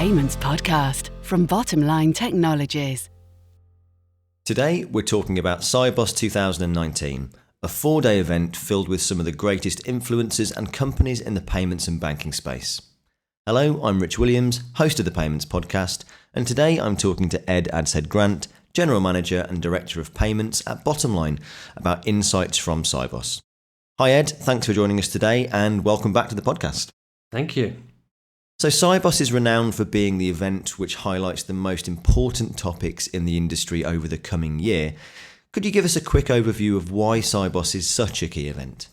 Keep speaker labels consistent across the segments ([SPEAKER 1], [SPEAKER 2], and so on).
[SPEAKER 1] Payments Podcast from Bottomline Technologies.
[SPEAKER 2] Today, we're talking about Sibos 2019, a 4-day event filled with some of the greatest influencers and companies in the payments and banking space. Hello, I'm Rich Williams, host of the Payments Podcast, and today I'm talking to Ed Adshead-Grant, General Manager and Director of Payments at Bottomline, about insights from Sibos. Hi Ed, thanks for joining us today and welcome back to the podcast.
[SPEAKER 3] Thank you.
[SPEAKER 2] So Sibos is renowned for being the event which highlights the most important topics in the industry over the coming year. Could you give us a quick overview of why Sibos is such a key event?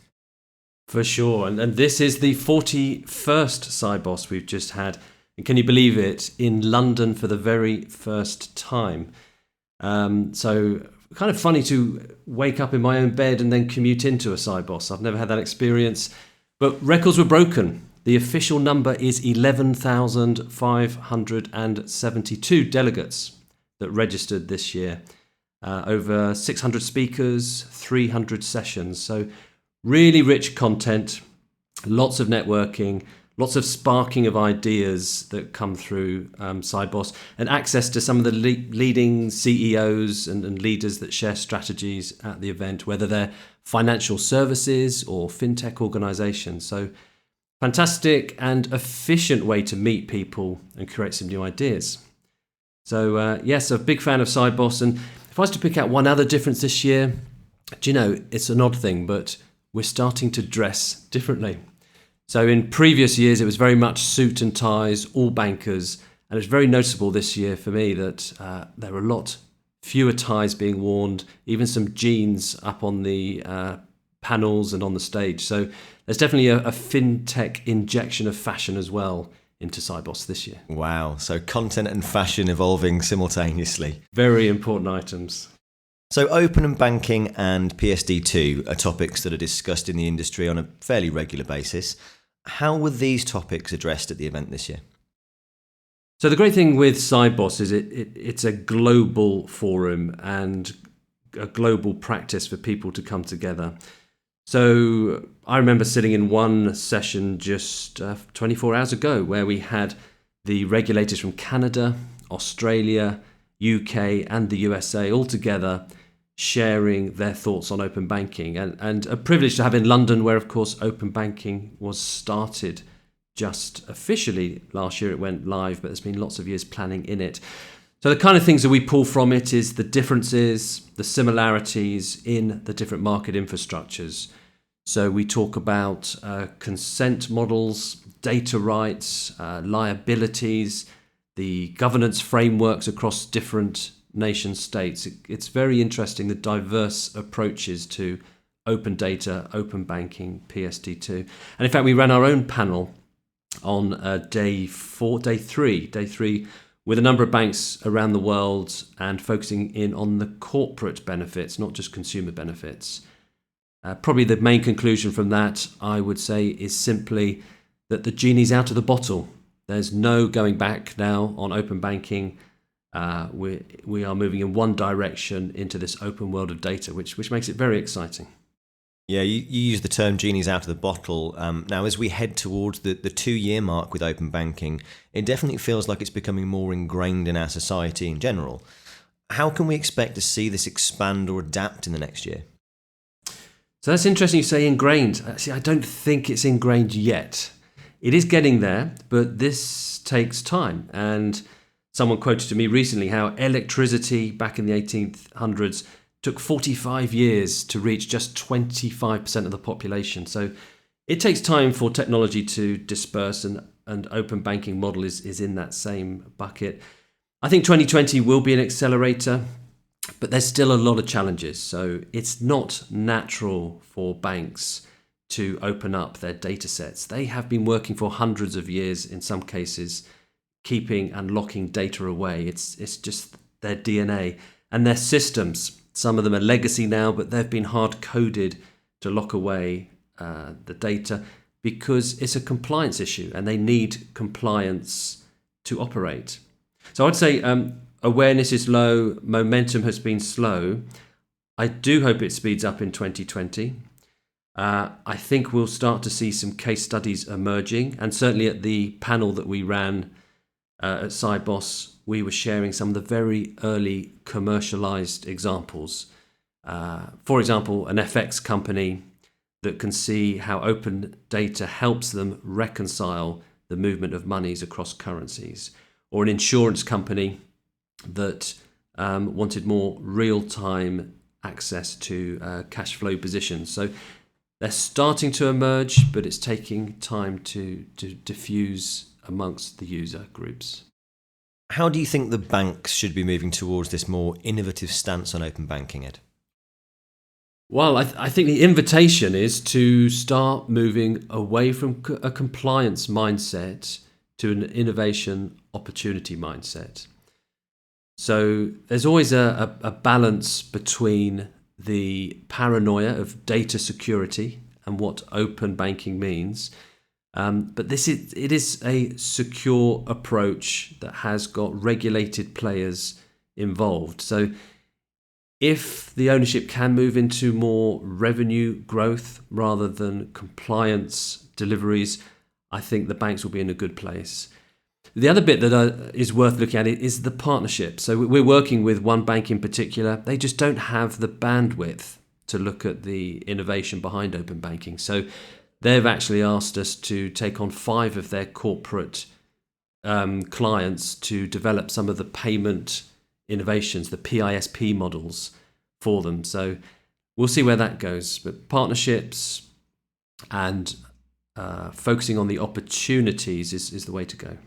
[SPEAKER 3] For sure, and this is the 41st Sibos we've just had. And can you believe it? In London for the very first time. So kind of funny to wake up in my own bed and then commute into a Sibos. I've never had that experience, but records were broken. The official number is 11,572 delegates that registered this year. Over 600 speakers, 300 sessions. So really rich content, lots of networking, lots of sparking of ideas that come through Sibos, and access to some of the leading CEOs and leaders that share strategies at the event, whether they're financial services or fintech organizations. So fantastic and efficient way to meet people and create some new ideas. So yes, a big fan of Sibos. And if I was to pick out one other difference this year, do you know, it's an odd thing, but we're starting to dress differently. So in previous years, it was very much suit and ties, all bankers. And it's very noticeable this year for me that there are a lot fewer ties being worn, even some jeans up on the panels and on the stage. So there's definitely a fintech injection of fashion as well into Sibos this year.
[SPEAKER 2] Wow, so content and fashion evolving simultaneously.
[SPEAKER 3] Very important items.
[SPEAKER 2] So open banking and PSD2 are topics that are discussed in the industry on a fairly regular basis. How were these topics addressed at the event this year?
[SPEAKER 3] So the great thing with Sibos is it's a global forum and a global practice for people to come together. So I remember sitting in one session just 24 hours ago where we had the regulators from Canada, Australia, UK and the USA all together sharing their thoughts on open banking, and a privilege to have in London where of course open banking was started just officially last year. It went live, but there's been lots of years planning in it. So the kind of things that we pull from it is the differences, the similarities in the different market infrastructures. So we talk about consent models, data rights, liabilities, the governance frameworks across different nation states. It's very interesting, the diverse approaches to open data, open banking, PSD2. And in fact, we ran our own panel on day three, with a number of banks around the world and focusing in on the corporate benefits, not just consumer benefits. Probably the main conclusion from that, I would say, is simply that the genie's out of the bottle. There's no going back now on open banking. We are moving in one direction into this open world of data, which makes it very exciting.
[SPEAKER 2] Yeah, you use the term genie's out of the bottle. Now, as we head towards the 2-year mark with open banking, it definitely feels like it's becoming more ingrained in our society in general. How can we expect to see this expand or adapt in the next year?
[SPEAKER 3] So that's interesting you say ingrained. Actually, I don't think it's ingrained yet. It is getting there, but this takes time. And someone quoted to me recently how electricity back in the 1800s took 45 years to reach just 25% of the population. So it takes time for technology to disperse, and open banking model is in that same bucket. I think 2020 will be an accelerator, but there's still a lot of challenges. So it's not natural for banks to open up their data sets. They have been working for hundreds of years in some cases, keeping and locking data away. It's just their DNA and their systems. Some of them are legacy now, but they've been hard coded to lock away the data because it's a compliance issue and they need compliance to operate. So I'd say awareness is low, momentum has been slow. I do hope it speeds up in 2020. I think we'll start to see some case studies emerging, and certainly at the panel that we ran at Sibos, we were sharing some of the very early commercialized examples. For example, an FX company that can see how open data helps them reconcile the movement of monies across currencies, or an insurance company that wanted more real-time access to cash flow positions. So they're starting to emerge, but it's taking time to diffuse amongst the user groups.
[SPEAKER 2] How do you think the banks should be moving towards this more innovative stance on open banking, Ed?
[SPEAKER 3] Well, I think the invitation is to start moving away from a compliance mindset to an innovation opportunity mindset. So there's always a balance between the paranoia of data security and what open banking means. But it is a secure approach that has got regulated players involved. So if the ownership can move into more revenue growth rather than compliance deliveries, I think the banks will be in a good place. The other bit that is worth looking at is the partnership. So we're working with one bank in particular. They just don't have the bandwidth to look at the innovation behind open banking. So they've actually asked us to take on 5 of their corporate clients to develop some of the payment innovations, the PISP models for them. So we'll see where that goes. But partnerships and focusing on the opportunities is the way to go.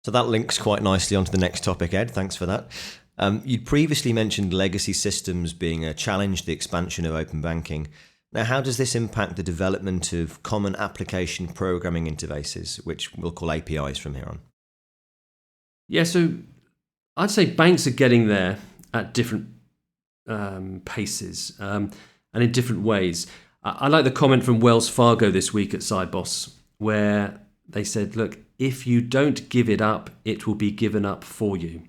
[SPEAKER 2] So that links quite nicely onto the next topic, Ed. Thanks for that. You'd previously mentioned legacy systems being a challenge to the expansion of open banking. Now, how does this impact the development of common application programming interfaces, which we'll call APIs from here on?
[SPEAKER 3] Yeah, so I'd say banks are getting there at different paces and in different ways. I like the comment from Wells Fargo this week at Sibos, where they said, look, if you don't give it up, it will be given up for you.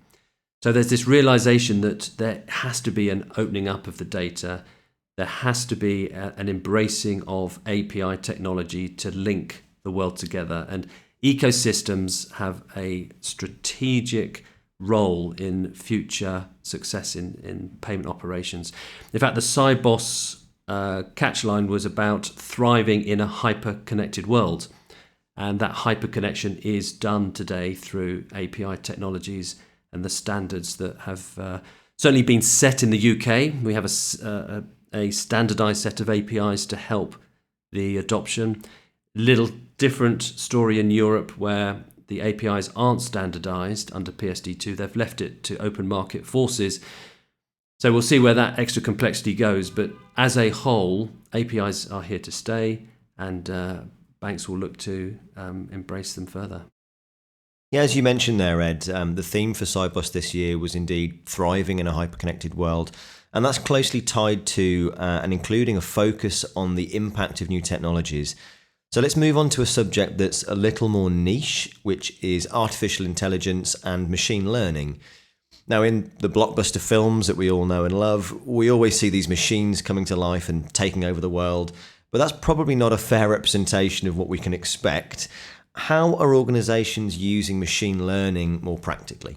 [SPEAKER 3] So there's this realization that there has to be an opening up of the data. There has to be an embracing of API technology to link the world together. And ecosystems have a strategic role in future success in payment operations. In fact, the Sibos catchline was about thriving in a hyper-connected world. And that hyper-connection is done today through API technologies and the standards that have certainly been set in the UK. We have a standardized set of APIs to help the adoption. Little different story in Europe where the APIs aren't standardized under PSD2. They've left it to open market forces. So we'll see where that extra complexity goes. But as a whole, APIs are here to stay, and banks will look to embrace them further.
[SPEAKER 2] Yeah, as you mentioned there, Ed, the theme for Sibos this year was indeed thriving in a hyper-connected world. And that's closely tied to and including a focus on the impact of new technologies. So let's move on to a subject that's a little more niche, which is artificial intelligence and machine learning. Now, in the blockbuster films that we all know and love, we always see these machines coming to life and taking over the world. But that's probably not a fair representation of what we can expect. How are organizations using machine learning more practically?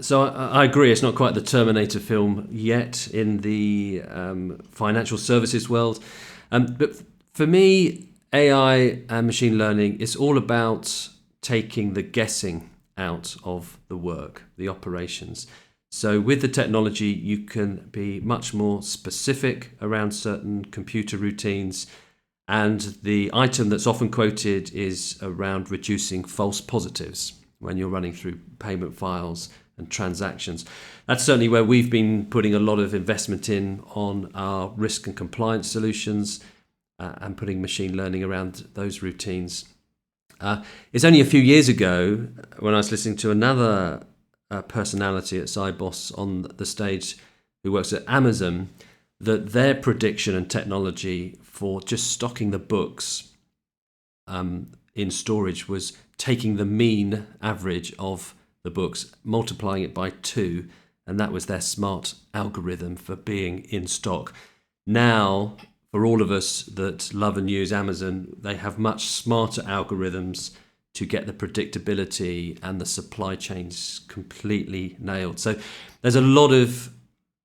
[SPEAKER 3] So I agree, it's not quite the Terminator film yet in the financial services world. But for me, AI and machine learning is all about taking the guessing out of the work, the operations. So with the technology, you can be much more specific around certain computer routines. And the item that's often quoted is around reducing false positives when you're running through payment files and transactions. That's certainly where we've been putting a lot of investment in on our risk and compliance solutions and putting machine learning around those routines. It's only a few years ago when I was listening to another personality at Sibos on the stage who works at Amazon, that their prediction and technology for just stocking the books in storage was taking the mean average of the books, multiplying it by 2, and that was their smart algorithm for being in stock. Now, for all of us that love and use Amazon, they have much smarter algorithms to get the predictability and the supply chains completely nailed. So there's a lot of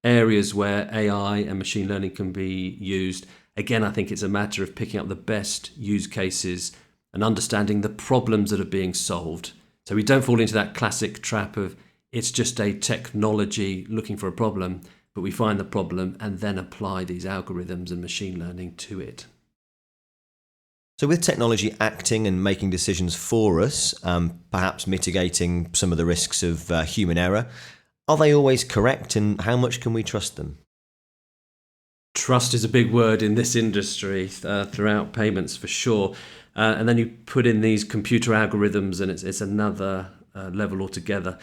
[SPEAKER 3] areas where AI and machine learning can be used. Again, I think it's a matter of picking up the best use cases and understanding the problems that are being solved. So we don't fall into that classic trap of it's just a technology looking for a problem, but we find the problem and then apply these algorithms and machine learning to it.
[SPEAKER 2] So with technology acting and making decisions for us, perhaps mitigating some of the risks of human error, are they always correct, and how much can we trust them?
[SPEAKER 3] Trust is a big word in this industry throughout payments for sure. And then you put in these computer algorithms and it's another level altogether.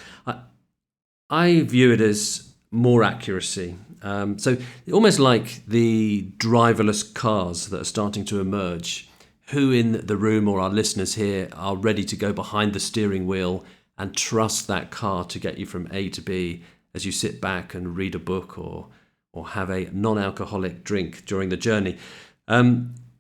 [SPEAKER 3] I view it as more accuracy. So almost like the driverless cars that are starting to emerge. Who in the room or our listeners here are ready to go behind the steering wheel and trust that car to get you from A to B as you sit back and read a book or have a non-alcoholic drink during the journey?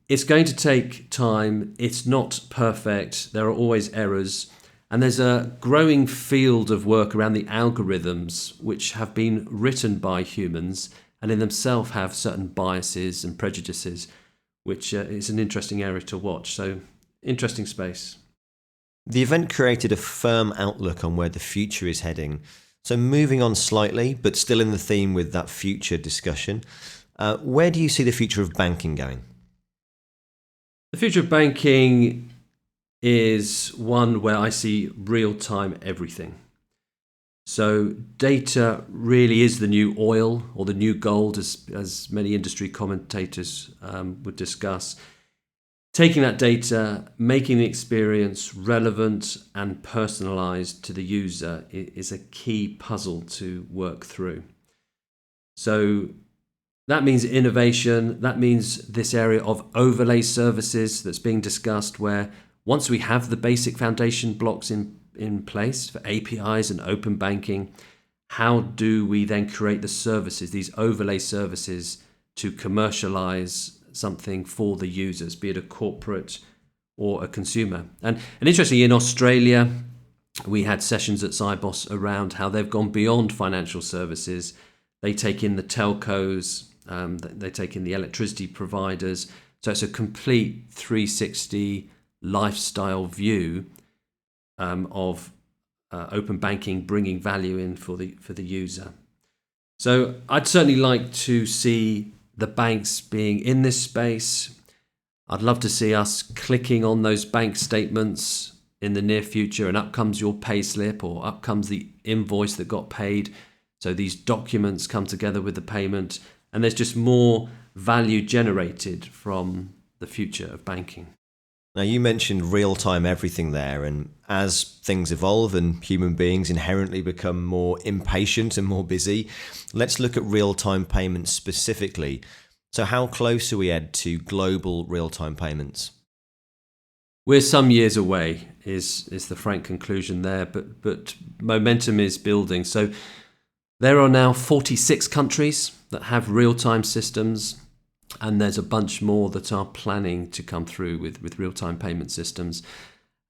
[SPEAKER 3] It's going to take time. It's not perfect. There are always errors. And there's a growing field of work around the algorithms which have been written by humans and in themselves have certain biases and prejudices, which is an interesting area to watch. So, interesting space.
[SPEAKER 2] The event created a firm outlook on where the future is heading. So moving on slightly, but still in the theme with that future discussion, where do you see the future of banking going?
[SPEAKER 3] The future of banking is one where I see real-time everything. So data really is the new oil or the new gold, as many industry commentators would discuss. Taking that data, making the experience relevant and personalized to the user is a key puzzle to work through. So that means innovation. That means this area of overlay services that's being discussed, where once we have the basic foundation blocks in place for APIs and open banking, how do we then create the services, these overlay services, to commercialize something for the users, be it a corporate or a consumer? And interestingly, in Australia, we had sessions at Sibos around how they've gone beyond financial services. They take in the telcos, they take in the electricity providers. So it's a complete 360 lifestyle view of open banking bringing value in for the user. So I'd certainly like to see the banks being in this space. I'd love to see us clicking on those bank statements in the near future, and up comes your pay slip or up comes the invoice that got paid. So these documents come together with the payment, and there's just more value generated from the future of banking.
[SPEAKER 2] Now, you mentioned real-time everything there, and as things evolve and human beings inherently become more impatient and more busy, let's look at real-time payments specifically. So how close are we, Ed, to global real-time payments?
[SPEAKER 3] We're some years away, is the frank conclusion there, but momentum is building. So there are now 46 countries that have real-time systems, and there's a bunch more that are planning to come through with real-time payment systems.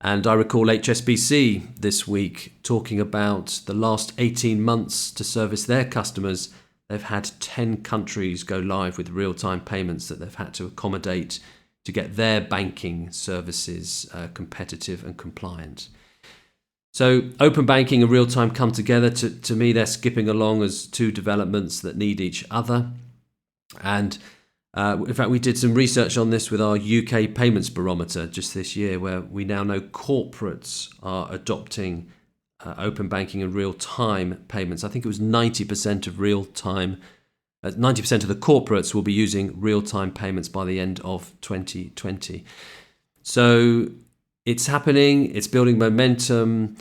[SPEAKER 3] And I recall HSBC this week talking about the last 18 months to service their customers. They've had 10 countries go live with real-time payments that they've had to accommodate to get their banking services competitive and compliant. So open banking and real-time come together. To me, they're skipping along as two developments that need each other. And in fact, we did some research on this with our UK payments barometer just this year, where we now know corporates are adopting open banking and real-time payments. I think it was 90% of real-time, 90% of the corporates will be using real-time payments by the end of 2020. So it's happening, it's building momentum.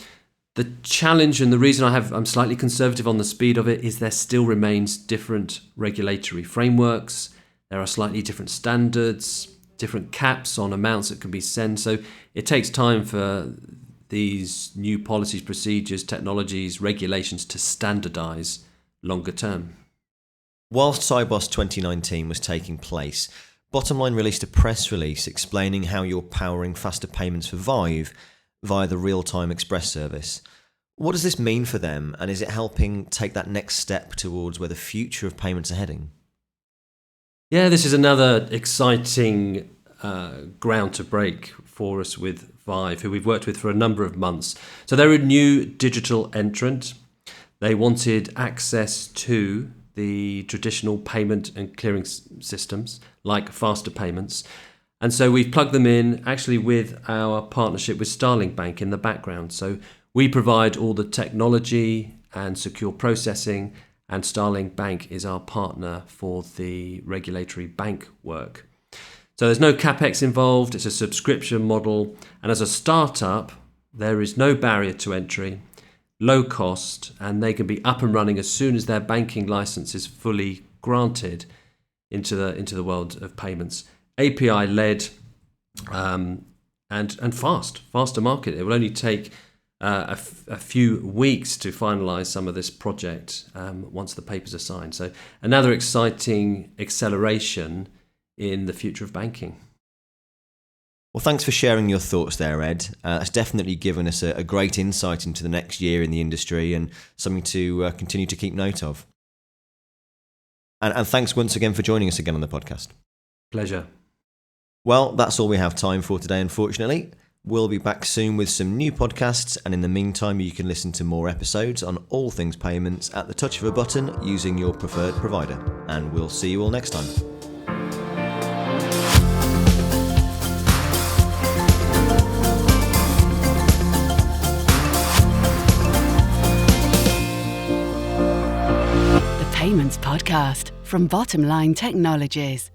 [SPEAKER 3] The challenge and the reason I'm slightly conservative on the speed of it is there still remains different regulatory frameworks. There are slightly different standards, different caps on amounts that can be sent. So it takes time for these new policies, procedures, technologies, regulations to standardize longer term.
[SPEAKER 2] Whilst Sibos 2019 was taking place, Bottomline released a press release explaining how you're powering faster payments for Vive. via the real-time express service. What does this mean for them, and is it helping take that next step towards where the future of payments are heading?
[SPEAKER 3] Yeah, this is another exciting ground to break for us with Vive, who we've worked with for a number of months. So they're a new digital entrant. They wanted access to the traditional payment and clearing systems like faster payments. And so we've plugged them in actually with our partnership with Starling Bank in the background. So we provide all the technology and secure processing, and Starling Bank is our partner for the regulatory bank work. So there's no capex involved, it's a subscription model, and as a startup, there is no barrier to entry, low cost, and they can be up and running as soon as their banking license is fully granted into the world of payments. API led and faster market. It will only take a few weeks to finalise some of this project once the papers are signed. So another exciting acceleration in the future of banking.
[SPEAKER 2] Well, thanks for sharing your thoughts there, Ed. It's definitely given us a great insight into the next year in the industry and something to continue to keep note of. And thanks once again for joining us again on the podcast.
[SPEAKER 3] Pleasure.
[SPEAKER 2] Well, that's all we have time for today, unfortunately. We'll be back soon with some new podcasts, and in the meantime, you can listen to more episodes on all things payments at the touch of a button using your preferred provider. And we'll see you all next time.
[SPEAKER 1] Payments Podcast from Bottom Line Technologies.